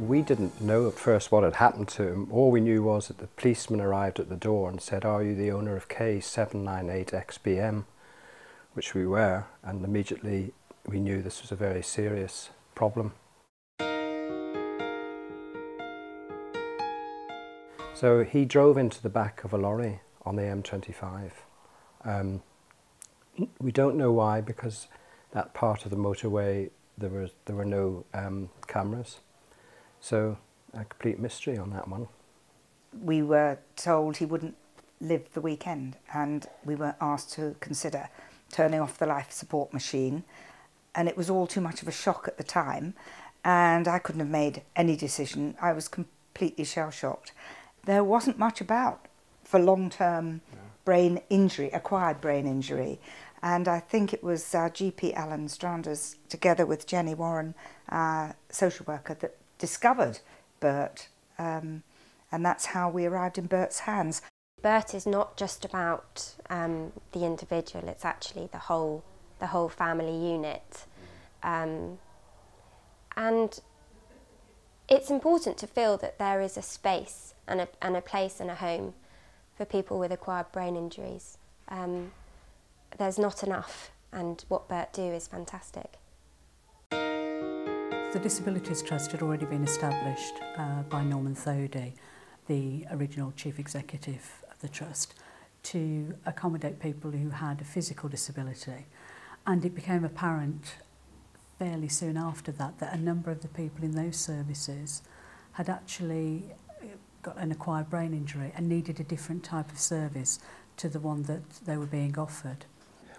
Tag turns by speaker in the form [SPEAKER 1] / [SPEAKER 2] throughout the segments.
[SPEAKER 1] We didn't know at first what had happened to him. All we knew was that the policeman arrived at the door and said, "Are you the owner of K798XBM?" Which we were, and immediately we knew this was a very serious problem. So he drove into the back of a lorry on the M25. We don't know why, because that part of the motorway there were no cameras. So a complete mystery on that one.
[SPEAKER 2] We were told he wouldn't live the weekend, and we were asked to consider turning off the life support machine, and it was all too much of a shock at the time, and I couldn't have made any decision. I was completely shell-shocked. There wasn't much about for long-term brain injury, acquired brain injury, and I think it was GP Alan Stranders, together with Jenny Warren, social worker, that discovered BIRT, and that's how we arrived in BIRT's hands.
[SPEAKER 3] BIRT is not just about the individual; it's actually the whole family unit, and it's important to feel that there is a space and a place and a home for people with acquired brain injuries. There's not enough, and what BIRT do is fantastic.
[SPEAKER 4] The Disabilities Trust had already been established by Norman Thodey, the original chief executive of the Trust, to accommodate people who had a physical disability. And it became apparent fairly soon after that that a number of the people in those services had actually got an acquired brain injury and needed a different type of service to the one that they were being offered.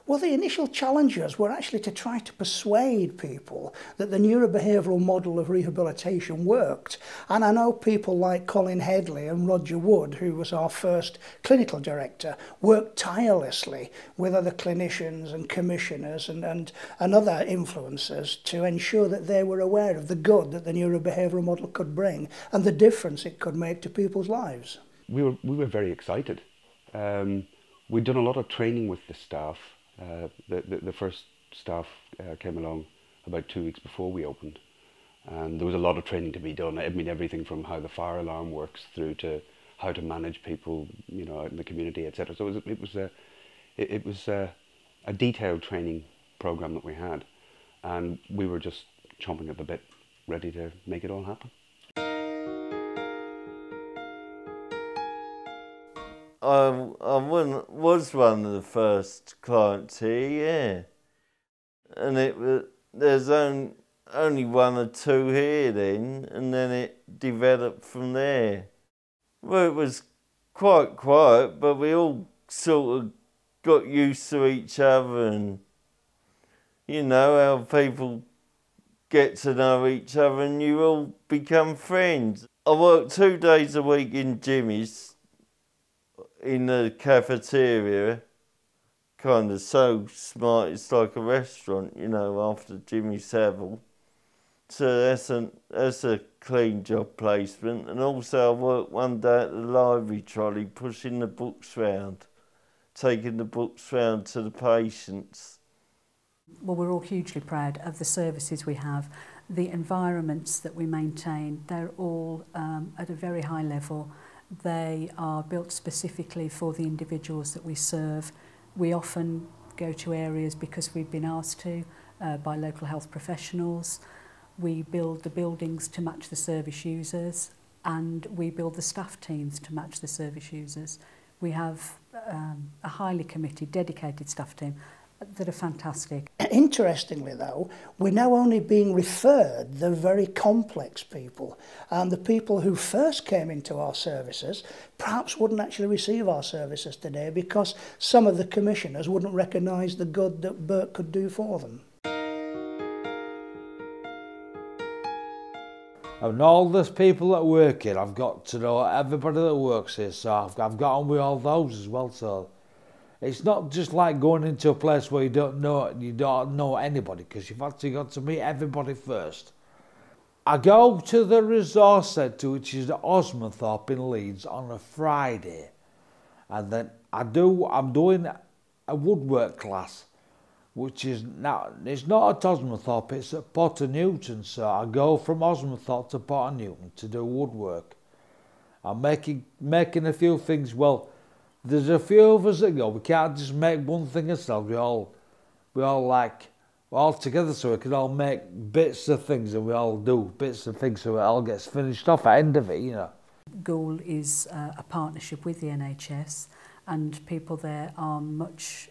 [SPEAKER 5] Well, the initial challenges were actually to try to persuade people that the neurobehavioural model of rehabilitation worked. And I know people like Colin Headley and Roger Wood, who was our first clinical director, worked tirelessly with other clinicians and commissioners and other influencers to ensure that they were aware of the good that the neurobehavioural model could bring and the difference it could make to people's lives.
[SPEAKER 6] We were very excited. We'd done a lot of training with the staff. The first staff came along about 2 weeks before we opened, and there was a lot of training to be done. I mean, everything from how the fire alarm works through to how to manage people, you know, out in the community, etc. So it was a detailed training program that we had, and we were just chomping at the bit, ready to make it all happen.
[SPEAKER 7] I was one of the first clients here, yeah. And there's only one or two here then, and then it developed from there. Well, it was quite quiet, but we all sort of got used to each other, and you know how people get to know each other and you all become friends. I worked 2 days a week in Jimmy's, in the cafeteria, kind of so smart, it's like a restaurant, you know, after Jimmy Savile. So that's a clean job placement. And also I worked one day at the library trolley, pushing the books round, taking the books round to the patients.
[SPEAKER 4] Well, we're all hugely proud of the services we have. The environments that we maintain, they're all at a very high level. They are built specifically for the individuals that we serve. We often go to areas because we've been asked to by local health professionals. We build the buildings to match the service users, and we build the staff teams to match the service users. We have a highly committed, dedicated staff team that are fantastic.
[SPEAKER 5] Interestingly though, we're now only being referred the very complex people, and the people who first came into our services perhaps wouldn't actually receive our services today because some of the commissioners wouldn't recognise the good that BIRT could do for them.
[SPEAKER 8] And all those people that work here, I've got to know everybody that works here, so I've got on with all those as well, so it's not just like going into a place where you don't know anybody, because you've actually got to meet everybody first. I go to the resource centre, which is at Osmonthorpe in Leeds, on a Friday, and then I'm doing a woodwork class which is now, it's not at Osmonthorpe, it's at Potter Newton. So I go from Osmonthorpe to Potter Newton to do woodwork. I'm making a few things. Well, there's a few of us that go, we can't just make one thing ourselves. We're all together, so we can all make bits of things, and we all do bits of things, so it all gets finished off at the end of it, you know.
[SPEAKER 4] Goal is a partnership with the NHS, and people there are much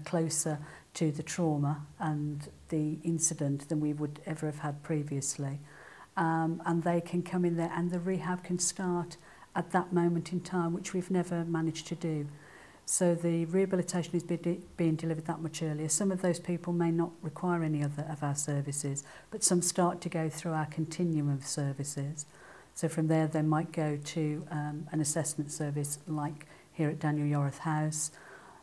[SPEAKER 4] closer to the trauma and the incident than we would ever have had previously. And they can come in there, and the rehab can start at that moment in time, which we've never managed to do. So the rehabilitation is being delivered that much earlier. Some of those people may not require any other of our services, but some start to go through our continuum of services. So from there they might go to an assessment service like here at Daniel Yorath House.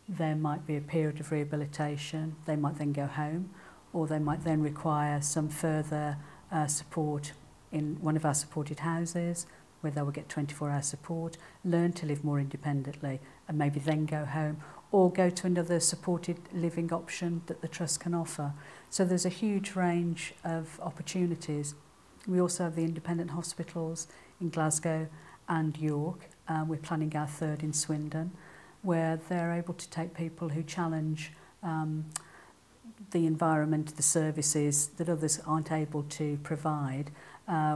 [SPEAKER 4] There might be a period of rehabilitation. They might then go home, or they might then require some further support in one of our supported houses, where they will get 24-hour support, learn to live more independently, and maybe then go home, or go to another supported living option that the Trust can offer. So there's a huge range of opportunities. We also have the independent hospitals in Glasgow and York. We're planning our third in Swindon, where they're able to take people who challenge the environment, the services that others aren't able to provide.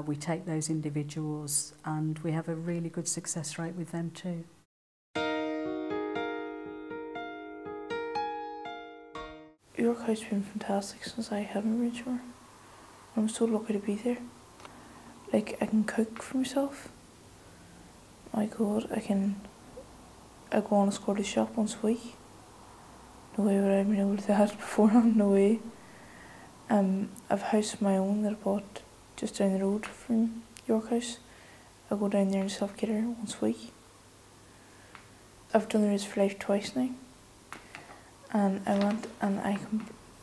[SPEAKER 4] We take those individuals, and we have a really good success rate with them too.
[SPEAKER 9] York House has been fantastic since I had my room tour. I'm so lucky to be there. Like, I can cook for myself. My God, I go on a Scottish shop once a week. No way would I have been able to do that beforehand, no way. I've a house of my own that I bought just down the road from York House. I go down there and self-care once a week. I've done the Race for Life twice now. And I went, and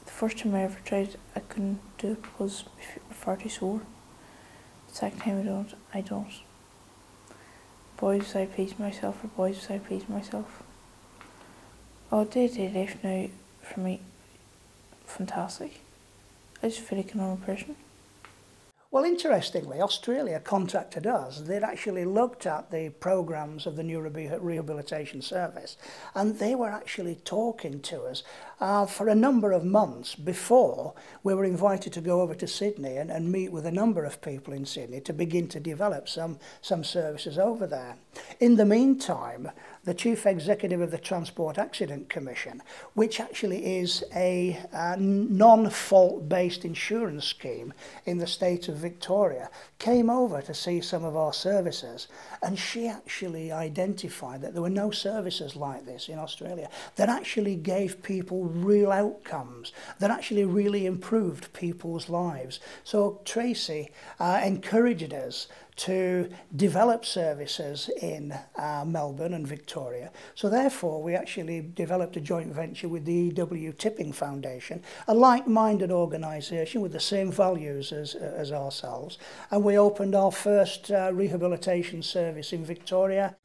[SPEAKER 9] the first time I ever tried, I couldn't do it because my feet were far too sore. The second time I don't. Boys was I pleased myself, or boys was I pleased myself. Oh, day-to-day life now, for me, fantastic. I just feel like a normal person.
[SPEAKER 5] Well, interestingly, Australia contacted us. They'd actually looked at the programmes of the new rehabilitation service, and they were actually talking to us for a number of months before we were invited to go over to Sydney and meet with a number of people in Sydney to begin to develop some services over there. In the meantime, the Chief Executive of the Transport Accident Commission, which actually is a non-fault-based insurance scheme in the state of Victoria, came over to see some of our services, and she actually identified that there were no services like this in Australia that actually gave people real outcomes, that actually really improved people's lives. So Tracy encouraged us to develop services in Melbourne and Victoria. So therefore we actually developed a joint venture with the EW Tipping Foundation, a like-minded organisation with the same values as ourselves, and we opened our first rehabilitation service in Victoria.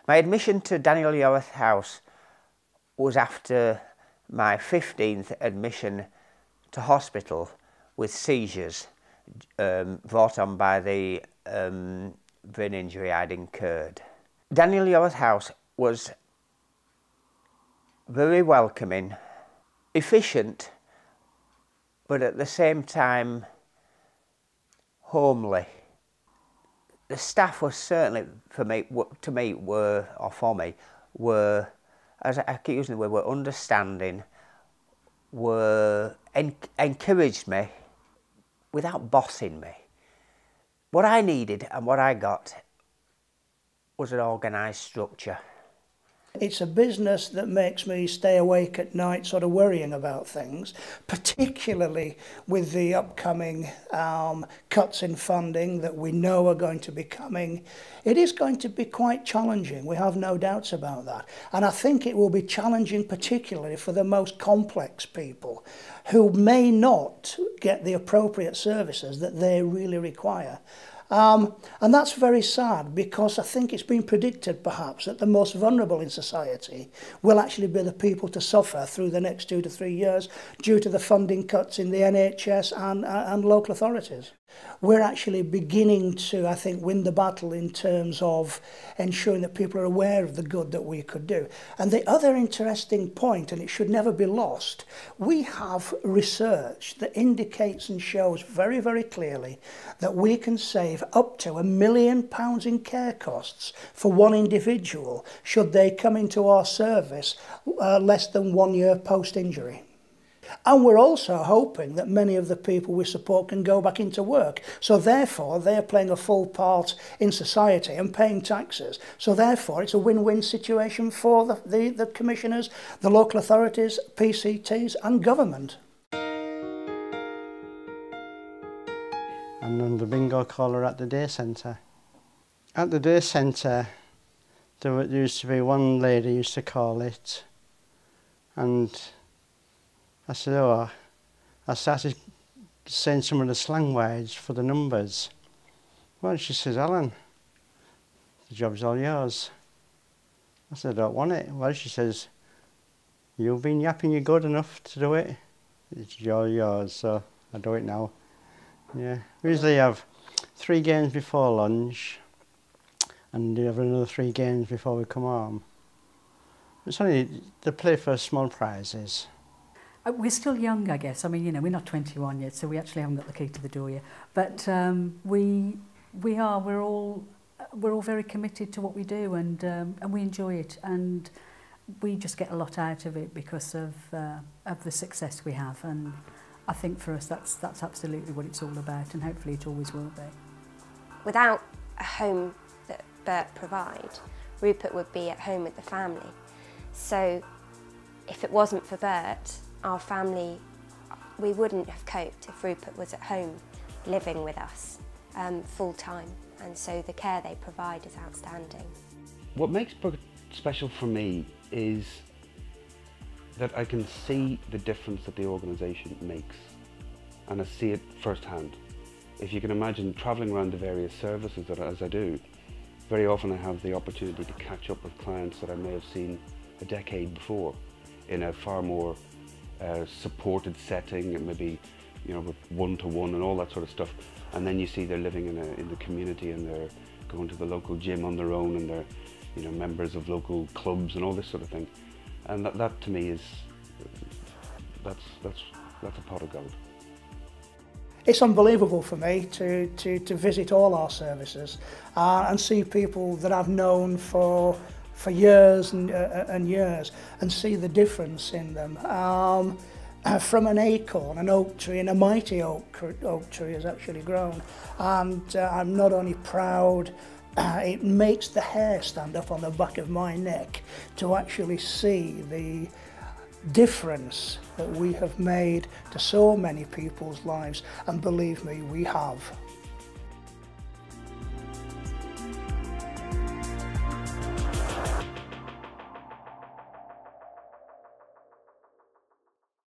[SPEAKER 10] My admission to Daniel Yorath House was after my 15th admission to hospital with seizures brought on by the brain injury I'd incurred. Daniel Yorath House was very welcoming, efficient, but at the same time homely. The staff was certainly, were, as I keep using the word, were understanding, encouraged me without bossing me. What I needed and what I got was an organised structure.
[SPEAKER 5] It's a business that makes me stay awake at night sort of worrying about things, particularly with the upcoming cuts in funding that we know are going to be coming. It is going to be quite challenging, we have no doubts about that. And I think it will be challenging particularly for the most complex people who may not get the appropriate services that they really require. And that's very sad, because I think it's been predicted perhaps that the most vulnerable in society will actually be the people to suffer through the next 2 to 3 years due to the funding cuts in the NHS and local authorities. We're actually beginning to, I think, win the battle in terms of ensuring that people are aware of the good that we could do. And the other interesting point, and it should never be lost, we have research that indicates and shows very, very clearly that we can save up to £1 million in care costs for one individual should they come into our service less than 1 year post-injury. And we're also hoping that many of the people we support can go back into work. So therefore, they're playing a full part in society and paying taxes. So therefore, it's a win-win situation for the commissioners, the local authorities, PCTs and government.
[SPEAKER 11] And I'm the bingo caller at the day centre. At the day centre, there used to be one lady used to call it, and I said, oh, I started saying some of the slang words for the numbers. Well, she says, Alan, the job's all yours. I said, I don't want it. Well, she says, you've been yapping, you're good enough to do it. It's all yours, so I do it now. Yeah, we usually have 3 games before lunch, and we have another 3 games before we come home. It's only, they play for small prizes.
[SPEAKER 4] We're still young, I guess. I mean, you know, we're not 21 yet, so we actually haven't got the key to the door yet. But we're all very committed to what we do, and we enjoy it, and we just get a lot out of it because of the success we have. And I think for us, that's absolutely what it's all about, and hopefully it always will be. Without a home that BIRT provide, Rupert would be at home with the family. So if it wasn't for BIRT, our family, we wouldn't have coped if Rupert was at home living with us full time, and so the care they provide is outstanding.
[SPEAKER 6] What makes BIRT special for me is that I can see the difference that the organisation makes, and I see it firsthand. If you can imagine travelling around the various services as I do, very often I have the opportunity to catch up with clients that I may have seen a decade before in a far more supported setting, and maybe, you know, with one-to-one and all that sort of stuff. And then you see they're living in the community, and they're going to the local gym on their own, and they're, you know, members of local clubs and all this sort of thing. And that to me is, that's a pot of gold.
[SPEAKER 5] It's unbelievable for me to visit all our services and see people that I've known for years and years, and see the difference in them. From an acorn, an oak tree, and a mighty oak tree has actually grown. And I'm not only proud, it makes the hair stand up on the back of my neck to actually see the difference that we have made to so many people's lives. And believe me, we have.